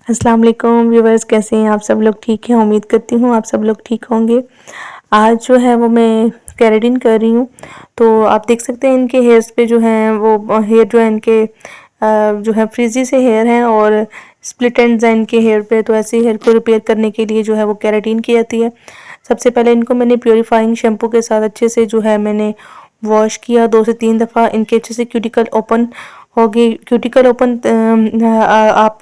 अस्सलाम वालेकुम व्यूवर्स, कैसे हैं आप सब लोग? ठीक हैं, उम्मीद करती हूँ आप सब लोग ठीक होंगे। आज जो है वो मैं केराटिन कर रही हूँ। तो आप देख सकते हैं इनके हेयर्स पे जो हैं वो हेयर जो है इनके जो है फ्रिजी से हेयर हैं और स्प्लिट एंड्स हैं इनके हेयर पे। तो ऐसे हेयर को रिपेयर करने के लिए जो है वो केराटिन की जाती है। सबसे पहले इनको मैंने प्योरीफाइंग शैम्पू के साथ अच्छे से जो है मैंने वॉश किया 2 से 3 दफ़ा। इनके अच्छे से क्यूटिकल ओपन हो गई। क्यूटिकल ओपन आप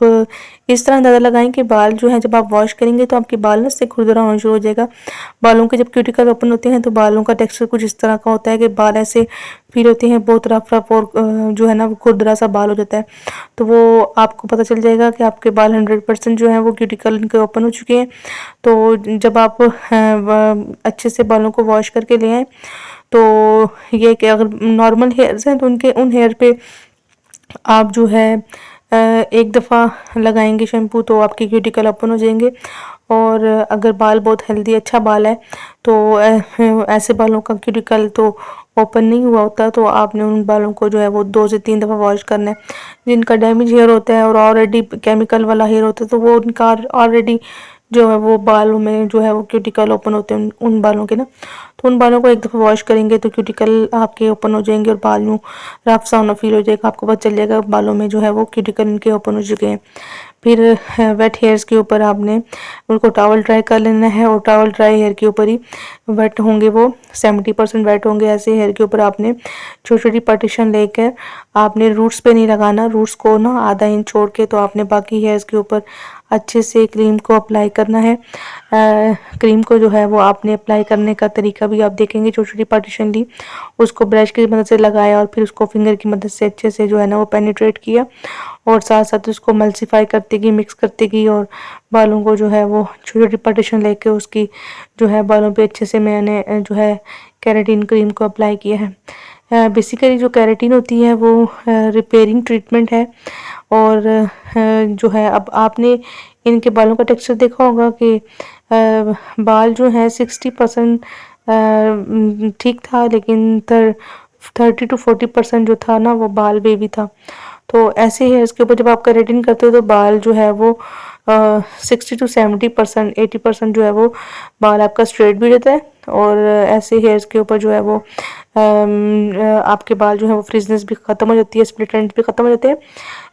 इस तरह अंदाज़ा लगाएं कि बाल जो है जब आप वॉश करेंगे तो आपके बाल ना इससे खुरदरा होना शुरू हो जाएगा। बालों के जब क्यूटिकल ओपन होते हैं तो बालों का टेक्सचर कुछ इस तरह का होता है कि बाल ऐसे फील होते हैं, बहुत रफ रफ और जो है ना वो खुरदरा सा बाल हो जाता है। तो वो आपको पता चल जाएगा कि आपके बाल 100% जो है वो क्यूटिकल इनके ओपन हो चुके हैं। तो जब आप अच्छे से बालों को वॉश करके ले आएँ तो ये कि अगर नॉर्मल हेयर्स हैं तो उनके उन हेयर पे आप जो है एक दफ़ा लगाएंगे शैम्पू तो आपके क्यूटिकल ओपन हो जाएंगे। और अगर बाल बहुत हेल्दी अच्छा बाल है तो ऐसे बालों का क्यूटिकल तो ओपन नहीं हुआ होता, तो आपने उन बालों को जो है वो 2 से 3 दफ़ा वॉश करना है। जिनका डैमेज हेयर होता है और ऑलरेडी केमिकल वाला हेयर होता है तो वो उनका ऑलरेडी जो है वो बालों में जो है वो क्यूटिकल ओपन होते हैं उन बालों के ना। तो उन बालों को एक दफ़ा वॉश करेंगे तो क्यूटिकल आपके ओपन हो जाएंगे और बाल यूँ रफ सा होना फील हो जाएगा। आपको पता चल जाएगा बालों में जो है वो क्यूटिकल इनके ओपन हो चुके हैं। फिर वेट हेयर्स के ऊपर आपने उनको टॉवल ड्राई कर लेना है और टॉवल ड्राई हेयर के ऊपर ही वेट होंगे, वो 70% वेट होंगे। ऐसे हेयर के ऊपर आपने छोटी छोटी पार्टीशन लेकर आपने रूट्स पे नहीं लगाना, रूट्स को ना आधा इंच छोड़ के तो आपने बाकी हेयर्स के ऊपर अच्छे से क्रीम को अप्लाई करना है। क्रीम को जो है वो आपने अप्लाई करने का तरीका भी आप देखेंगे। छोटी छोटी पार्टीशन ली, उसको ब्रश की मदद से लगाया और फिर उसको फिंगर की मदद से अच्छे से जो है ना वो पेनिट्रेट किया और साथ साथ उसको मल्सीफाई करती गई, मिक्स करती गई और बालों को जो है वो छोटी छोटी पार्टीशन लेके उसकी जो है बालों पे अच्छे से मैंने जो है केराटिन क्रीम को अप्लाई किया है। बेसिकली जो केराटिन होती है वो रिपेयरिंग ट्रीटमेंट है। और जो है अब आपने इनके बालों का टेक्सचर देखा होगा कि बाल जो हैं 60% ठीक था, लेकिन 30 to 40% जो था ना वो बाल बेबी था। तो ऐसे हेयर्स के ऊपर जब आप केराटिन करते हो तो बाल जो है वो 60 to 70%, 80% जो है वो बाल आपका स्ट्रेट भी रहता है। और ऐसे हेयर्स के ऊपर जो है वो आपके बाल जो है वो फ्रिजनेस भी ख़त्म हो जाती है, स्प्लिट एंड भी ख़त्म हो जाते हैं।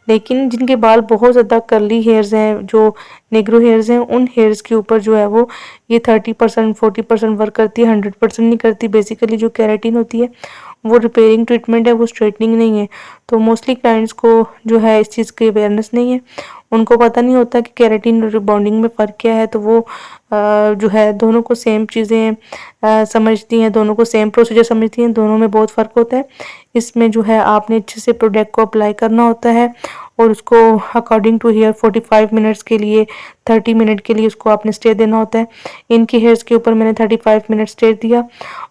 लेकिन जिनके बाल बहुत ज़्यादा कर्ली हेयर्स हैं, जो नेग्रो हेयर्स हैं, उन हेयर्स के ऊपर जो है वो ये 30% 40% वर्क करती है, 100% नहीं करती। बेसिकली जो केराटिन होती है वो रिपेयरिंग ट्रीटमेंट है, वो स्ट्रेटनिंग नहीं है। तो मोस्टली क्लाइंट्स को जो है इस चीज़ की अवेयरनेस नहीं है, उनको पता नहीं होता कि केराटिन और रिबॉन्डिंग में फ़र्क क्या है। तो वो जो है दोनों को सेम चीज़ें समझती हैं, दोनों को सेम प्रोसीजर समझती हैं, दोनों में बहुत फ़र्क होता है। इसमें जो है आपने अच्छे से प्रोडक्ट को अप्लाई करना होता है और उसको अकॉर्डिंग टू हेयर 45 मिनट्स के लिए 30 मिनट के लिए उसको आपने स्टे देना होता है। इनके हेयर्स के ऊपर मैंने 35 मिनट स्टे दिया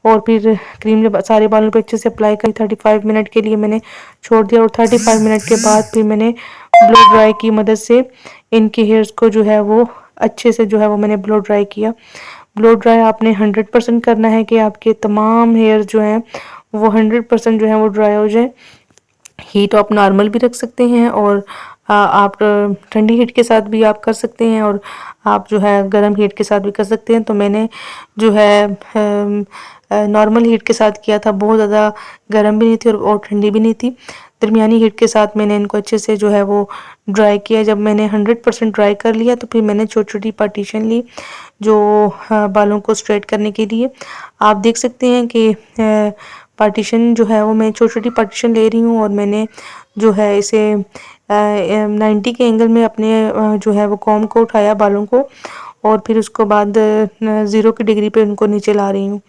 और फिर क्रीम जब सारे बालों पे अच्छे से अप्लाई करी 35 मिनट के लिए मैंने छोड़ दिया और 35 मिनट के बाद फिर मैंने ब्लो ड्राई की मदद से इनके हेयर्स को जो है वो अच्छे से जो है वो मैंने ब्लो ड्राई किया। ब्लो ड्राई आपने 100% करना है कि आपके तमाम हेयर जो हैं वो 100% जो है वो ड्राई हो जाए। हीट आप नॉर्मल भी रख सकते हैं और आप ठंडी हीट के साथ भी आप कर सकते हैं और आप जो है गर्म हीट के साथ भी कर सकते हैं। तो मैंने जो है नॉर्मल हीट के साथ किया था, बहुत ज़्यादा गर्म भी नहीं थी और ठंडी भी नहीं थी, दरमियानी हीट के साथ मैंने इनको अच्छे से जो है वो ड्राई किया। जब मैंने 100% ड्राई कर लिया तो फिर मैंने छोटी छोटी पार्टीशन ली जो बालों को स्ट्रेट करने के लिए। आप देख सकते हैं कि पार्टीशन जो है वो मैं छोटी छोटी पार्टीशन ले रही हूँ और मैंने जो है इसे 90 के एंगल में अपने जो है वो कॉम्ब को उठाया बालों को और फिर उसको बाद 0 की डिग्री पे उनको नीचे ला रही हूँ।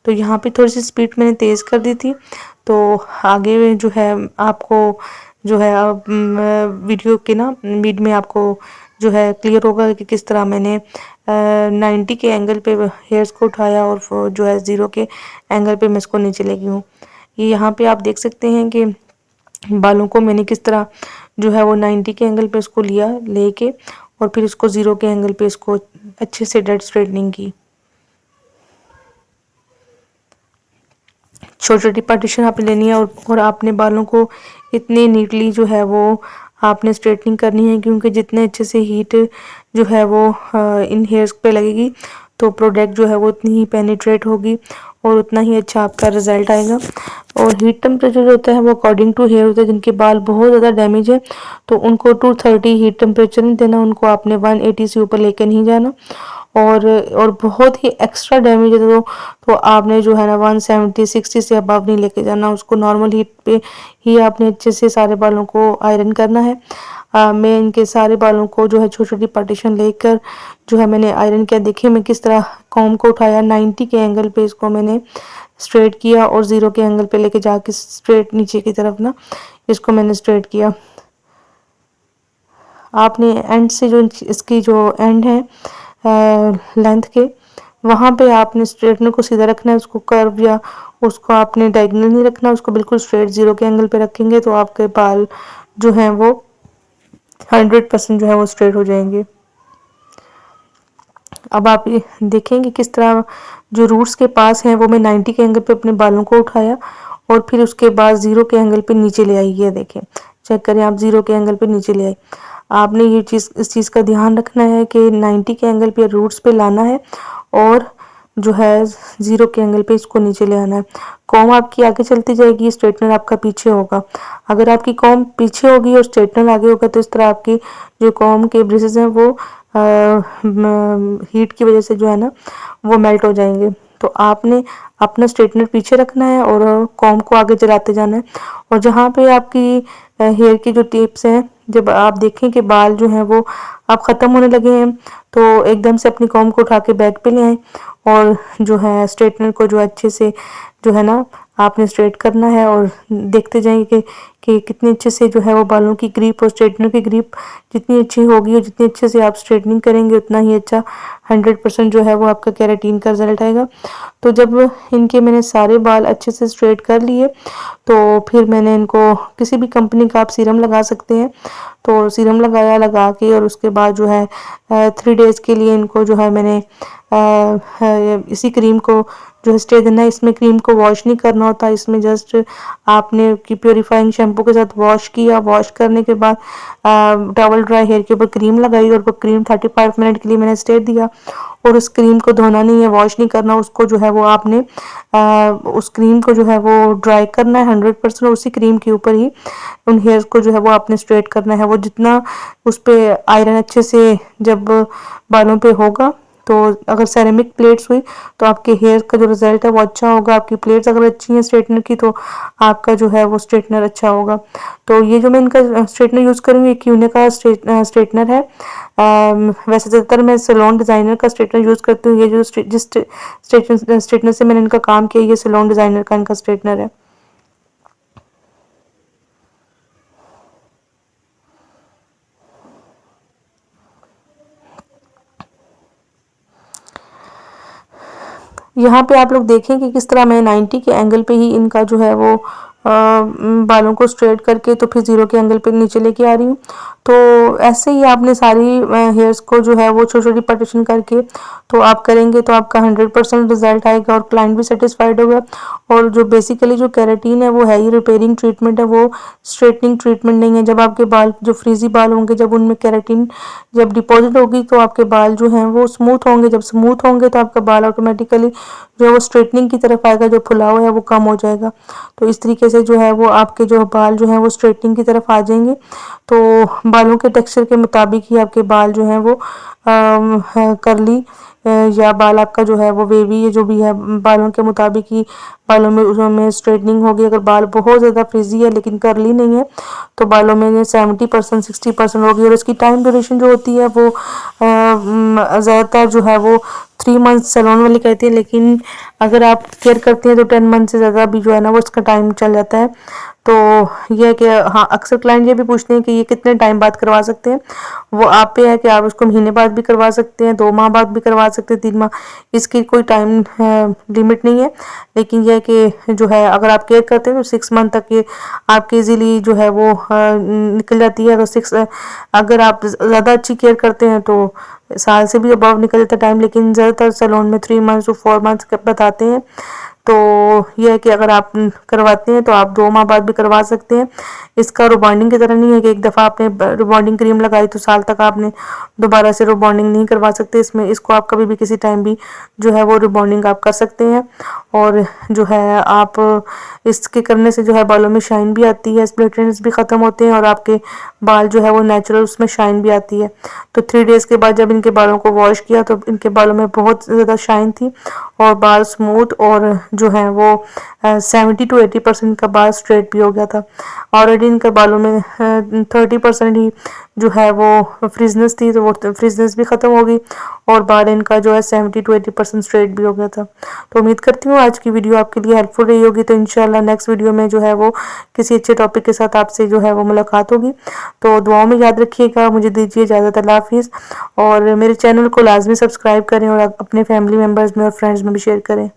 तो यहाँ पे थोड़ी सी स्पीड मैंने तेज़ कर दी थी। तो आगे जो है आपको जो है वीडियो के ना मिड में आपको जो है क्लियर होगा कि किस तरह मैंने 90 के एंगल पे हेयर्स को उठाया और जो है 0 के एंगल पे मैं इसको नीचे ले गई हूँ। ये यहाँ पे आप देख सकते हैं कि बालों को मैंने किस तरह जो है वो 90 के एंगल पे इसको लिया लेके और फिर इसको 0 के एंगल पे इसको अच्छे से डेड स्ट्रेटनिंग की। छोटी छोटी पार्टीशन आपने लेनी है और आपने बालों को इतने नीटली जो है वो आपने स्ट्रेटनिंग करनी है, क्योंकि जितने अच्छे से हीट जो है वो इन हेयर्स पे लगेगी तो प्रोडक्ट जो है वो उतनी ही पेनिट्रेट होगी और उतना ही अच्छा आपका रिजल्ट आएगा। और हीट टेम्परेचर जो होता है वो अकॉर्डिंग टू हेयर होता है। जिनके बाल बहुत ज़्यादा डैमेज है तो उनको 230 हीट टेम्परेचर नहीं देना, उनको आपने 180 से ऊपर लेके नहीं जाना। और बहुत ही एक्स्ट्रा डैमेज है तो आपने जो है ना 170 60 से अबव नहीं लेके जाना, उसको नॉर्मल हीट पे ही आपने अच्छे से सारे बालों को आयरन करना है। मैं इनके सारे बालों को जो है छोटी छोटी पार्टीशन लेकर जो है मैंने आयरन किया। देखिए मैं किस तरह कॉम को उठाया, 90 के एंगल पे इसको मैंने स्ट्रेट किया और 0 के एंगल पे लेके जाके स्ट्रेट नीचे की तरफ ना इसको मैंने स्ट्रेट किया। आपने एंड से जो इसकी जो एंड है लेंथ के, वहाँ पे आपने स्ट्रेटनर को सीधा रखना है, उसको कर्व या उसको आपने डायगोनल नहीं रखना, उसको बिल्कुल स्ट्रेट 0 के एंगल पे रखेंगे तो आपके बाल जो हैं वो 100% जो है वो स्ट्रेट हो जाएंगे। अब आप ये देखेंगे किस तरह जो रूट्स के पास हैं वो मैं 90 के एंगल पे अपने बालों को उठाया और फिर उसके बाद 0 के एंगल पे नीचे ले आई। ये देखें, चेक करें आप, 0 के एंगल पे नीचे ले आई। आपने ये चीज़ इस चीज़ का ध्यान रखना है कि 90 के एंगल पे रूट्स पे लाना है और जो है 0 के एंगल पे इसको नीचे ले आना है। कॉम आपकी आगे चलती जाएगी, स्ट्रेटनर आपका पीछे होगा। अगर आपकी कॉम पीछे होगी और स्ट्रेटनर आगे होगा तो इस तरह आपकी जो कॉम के ब्रेसेस हैं वो हीट की वजह से जो है ना वो मेल्ट हो जाएंगे। तो आपने अपना स्ट्रेटनर पीछे रखना है और कॉम को आगे चलाते जाना है। और जहाँ पे आपकी हेयर की जो टिप्स हैं, जब आप देखें कि बाल जो हैं वो आप ख़त्म होने लगे हैं तो एकदम से अपनी कॉम को उठा के बैक पे ले आएँ और जो है स्ट्रेटनर को जो अच्छे से जो है ना आपने स्ट्रेट करना है और देखते जाएंगे कि कितने अच्छे से जो है वो बालों की ग्रिप और स्ट्रेटनर की ग्रिप जितनी अच्छी होगी और जितनी अच्छे से आप स्ट्रेटनिंग करेंगे उतना ही अच्छा 100% जो है वो आपका केराटिन का रिजल्ट आएगा। तो जब इनके मैंने सारे बाल अच्छे से स्ट्रेट कर लिए तो फिर मैंने इनको किसी भी कंपनी का आप सीरम लगा सकते हैं, तो सीरम लगाया, लगा के और उसके बाद जो है 3 डेज़ के लिए इनको जो है मैंने इसी क्रीम को जो है स्टे देना है। इसमें क्रीम को वॉश नहीं करना होता, इसमें जस्ट आपने की प्योरीफाइंग शैम्पू के साथ वॉश किया, वॉश करने के बाद टॉवल ड्राई हेयर के ऊपर क्रीम लगाई और वो क्रीम 35 मिनट के लिए मैंने स्टे दिया। और उस क्रीम को धोना नहीं है, वॉश नहीं करना, उसको जो है वो आपने उस क्रीम को जो है वो ड्राई करना है 100%। उसी क्रीम के ऊपर ही उन हेयर्स को जो है वो आपने स्ट्रेट करना है। वो जितना उस पर आयरन अच्छे से जब बालों पे होगा तो अगर सेरेमिक प्लेट्स हुई तो आपके हेयर का जो रिजल्ट है वो अच्छा होगा। आपकी प्लेट्स अगर अच्छी हैं स्ट्रेटनर की तो आपका जो है वो स्ट्रेटनर अच्छा होगा। तो ये जो मैं इनका स्ट्रेटनर यूज़ करूँगी क्यूने का स्ट्रेटनर है। वैसे ज़्यादातर मैं सैलून डिज़ाइनर का स्ट्रेटनर यूज़ करती हूँ। ये जो जिस स्ट्रेटनर से मैंने इनका काम किया, ये सैलून डिज़ाइनर का इनका स्ट्रेटनर है। यहाँ पे आप लोग देखें कि किस तरह मैं 90 के एंगल पे ही इनका जो है वो बालों को स्ट्रेट करके तो फिर 0 के एंगल पे नीचे लेके आ रही हूँ। तो ऐसे ही आपने सारी हेयर्स को जो है वो छोटी छोटी पार्टीशन करके तो आप करेंगे तो आपका 100% रिजल्ट आएगा और क्लाइंट भी सेटिस्फाइड होगा। और जो बेसिकली जो केराटिन है वो है ही रिपेयरिंग ट्रीटमेंट है, वो स्ट्रेटनिंग ट्रीटमेंट नहीं है। जब आपके बाल जो फ्रीजी बाल होंगे, जब उनमें केराटिन जब डिपॉजिट होगी तो आपके बाल जो हैं वो स्मूथ होंगे। जब स्मूथ होंगे तो आपका बाल ऑटोमेटिकली जो है वो स्ट्रेटनिंग की तरफ आएगा, जो फुलाव है वो कम हो जाएगा। तो इस तरीके से जो है वो आपके जो बाल जो हैं वो स्ट्रेटनिंग की तरफ आ जाएंगे। तो बालों के टेक्सचर के मुताबिक ही आपके बाल जो हैं वो करली या बाल आपका जो है वो वेवी, ये जो भी है बालों के मुताबिक ही बालों में उसमें स्ट्रेटनिंग होगी। अगर बाल बहुत ज़्यादा फ्रिजी है लेकिन करली नहीं है तो बालों में 70% 60% होगी। और इसकी टाइम ड्यूरेशन जो होती है वो ज़्यादातर जो है वो 3 मंथ सैलून वाली कहती है, लेकिन अगर आप केयर करते हैं तो 10 मंथ से ज़्यादा भी जो है ना वो इसका टाइम चल जाता है। तो ये है कि हाँ, अक्सर क्लाइंट ये भी पूछते हैं कि ये कितने टाइम बाद करवा सकते हैं। वो आप पे है कि आप उसको महीने बाद भी करवा सकते हैं, 2 माह बाद भी करवा सकते हैं, 3 माह, इसकी कोई टाइम लिमिट नहीं है। लेकिन यह है कि जो है अगर आप केयर करते हैं तो 6 मंथ तक ये आपकी इजीली जो है वो निकल जाती है। अगर आप ज़्यादा अच्छी केयर करते हैं तो साल से भी अबव निकल जाता टाइम, लेकिन ज़्यादातर सैलून में 3 मंथ्स to 4 मंथ्स बताते हैं। तो यह है कि अगर आप करवाते हैं तो आप 2 माह बाद भी करवा सकते हैं। इसका रिबॉन्डिंग की तरह नहीं है कि एक दफ़ा आपने रिबॉन्डिंग क्रीम लगाई तो साल तक आपने दोबारा से रिबॉन्डिंग नहीं करवा सकते। इसमें इसको आप कभी भी किसी टाइम भी जो है वो रिबॉन्डिंग आप कर सकते हैं। और जो है आप इसके करने से जो है बालों में शाइन भी आती है, स्प्लिट एंड्स भी ख़त्म होते हैं और आपके बाल जो है वो नेचुरल उसमें शाइन भी आती है। तो 3 डेज़ के बाद जब इनके बालों को वॉश किया तो इनके बालों में बहुत ज़्यादा शाइन थी और बाल स्मूथ और जो है वो 70 to 80% का बाल स्ट्रेट भी हो गया था। ऑलरेडी इनके बालों में 30% ही जो है वो फ्रिजनेस थी, तो वो फ्रिजनेस भी ख़त्म हो गई और बाल इनका जो है 70 to 80% स्ट्रेट भी हो गया था। तो उम्मीद करती हूँ आज की वीडियो आपके लिए हेल्पफुल रही होगी। तो इंशाल्लाह नेक्स्ट वीडियो में जो है वो किसी अच्छे टॉपिक के साथ आपसे जो है वो मुलाकात होगी। तो दुआओं में याद रखिएगा। मुझे दीजिए इजाज़त। अल्लाह हाफिज़। और मेरे चैनल को लाजमी सब्सक्राइब करें और अपने फैमिली मेम्बर्स में और फ्रेंड्स में भी शेयर करें।